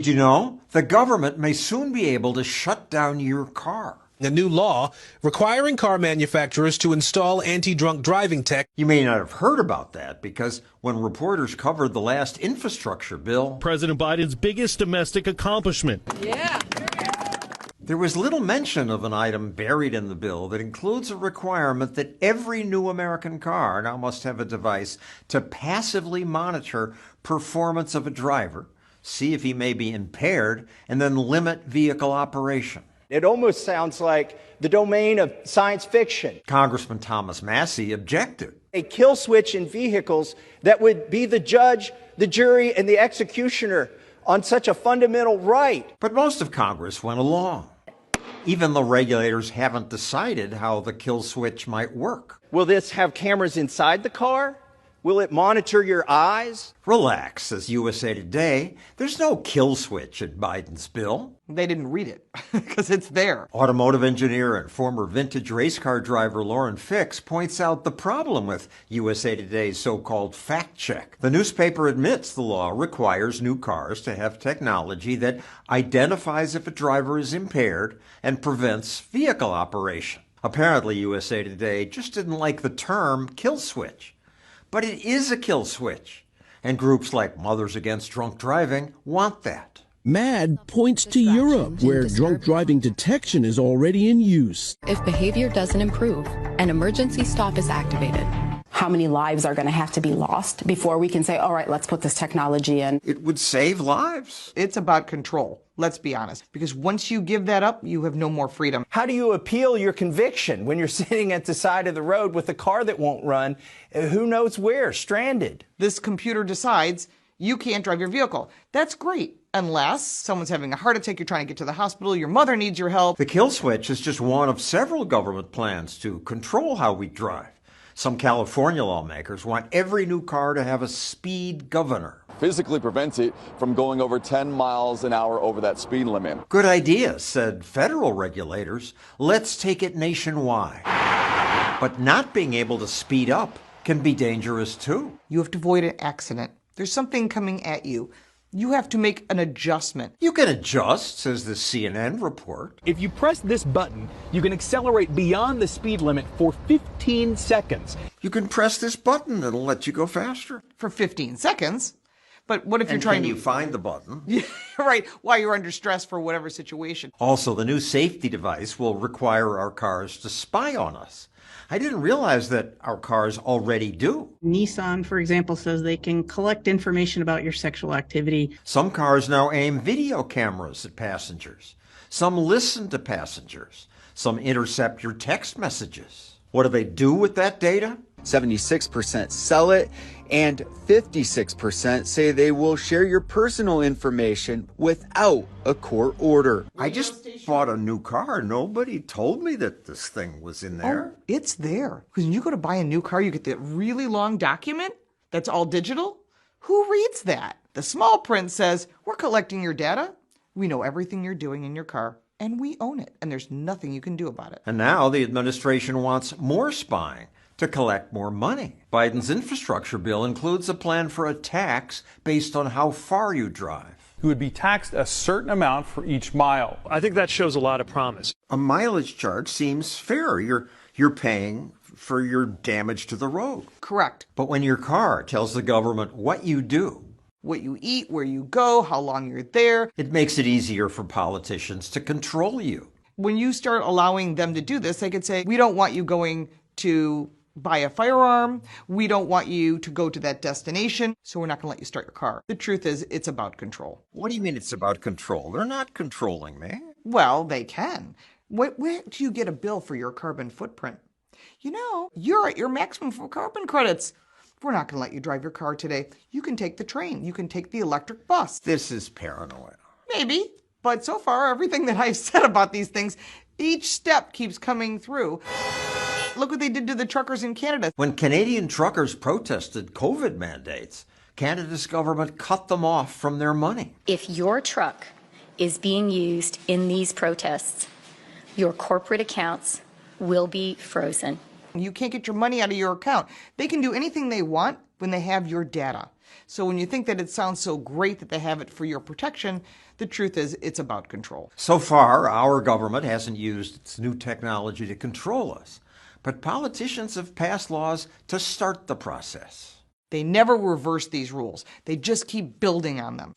Did you know? The government may soon be able to shut down your car. A new law requiring car manufacturers to install anti-drunk driving tech. You may not have heard about that because when reporters covered the last infrastructure bill, President Biden's biggest domestic accomplishment. Yeah. There was little mention of an item buried in the bill that includes a requirement that every new American car now must have a device to passively monitor performance of a driver, see if he may be impaired, and then limit vehicle operation. It almost sounds like the domain of science fiction. Congressman Thomas Massie objected. A kill switch in vehicles that would be the judge, the jury, and the executioner on such a fundamental right. But most of Congress went along. Even the regulators haven't decided how the kill switch might work. Will this have cameras inside the car? Will it monitor your eyes? Relax, says USA Today. There's no kill switch in Biden's bill. They didn't read it because it's there. Automotive engineer and former vintage race car driver Lauren Fix points out the problem with USA Today's so-called fact check. The newspaper admits the law requires new cars to have technology that identifies if a driver is impaired and prevents vehicle operation. Apparently, USA Today just didn't like the term kill switch. But it is a kill switch, and groups like Mothers Against Drunk Driving want that. MAD points to Europe, where drunk driving detection is already in use. If behavior doesn't improve, an emergency stop is activated. How many lives are going to have to be lost before we can say, all right, let's put this technology in? It would save lives. It's about control, let's be honest. Because once you give that up, you have no more freedom. How do you appeal your conviction when you're sitting at the side of the road with a car that won't run, who knows where, stranded? This computer decides you can't drive your vehicle. That's great. Unless someone's having a heart attack, you're trying to get to the hospital, your mother needs your help. The kill switch is just one of several government plans to control how we drive. Some California lawmakers want every new car to have a speed governor. Physically prevents it from going over 10 miles an hour over that speed limit. Good idea, said federal regulators. Let's take it nationwide. But not being able to speed up can be dangerous too. You have to avoid an accident. There's something coming at you. You have to make an adjustment. You can adjust, says the CNN report. If you press this button, you can accelerate beyond the speed limit for 15 seconds. You can press this button, it'll let you go faster. For 15 seconds? But what if you're trying can to... you find the button? Yeah, right, while you're under stress for whatever situation. Also, the new safety device will require our cars to spy on us. I didn't realize that our cars already do. Nissan, for example, says they can collect information about your sexual activity. Some cars now aim video cameras at passengers. Some listen to passengers. Some intercept your text messages. What do they do with that data? 76% sell it, and 56% say they will share your personal information without a court order. I just bought a new car. Nobody told me that this thing was in there. Oh, it's there. Because when you go to buy a new car, you get that really long document that's all digital. Who reads that? The small print says, we're collecting your data. We know everything you're doing in your car, and we own it. And there's nothing you can do about it. And now the administration wants more spying to collect more money. Biden's infrastructure bill includes a plan for a tax based on how far you drive. Who would be taxed a certain amount for each mile. I think that shows a lot of promise. A mileage charge seems fair. You're paying for your damage to the road. Correct. But when your car tells the government what you do, what you eat, where you go, how long you're there, it makes it easier for politicians to control you. When you start allowing them to do this, they could say, we don't want you going to buy a firearm. We don't want you to go to that destination, so we're not going to let you start your car. The truth is, it's about control. What do you mean it's about control? They're not controlling me. Well, they can. Where do you get a bill for your carbon footprint? You know, you're at your maximum for carbon credits. We're not going to let you drive your car today. You can take the train. You can take the electric bus. This is paranoia. Maybe. But so far, everything that I've said about these things, each step keeps coming through. Look what they did to the truckers in Canada. When Canadian truckers protested COVID mandates, Canada's government cut them off from their money. If your truck is being used in these protests, your corporate accounts will be frozen. You can't get your money out of your account. They can do anything they want when they have your data. So when you think that it sounds so great that they have it for your protection, the truth is it's about control. So far, our government hasn't used its new technology to control us, but politicians have passed laws to start the process. They never reverse these rules. They just keep building on them.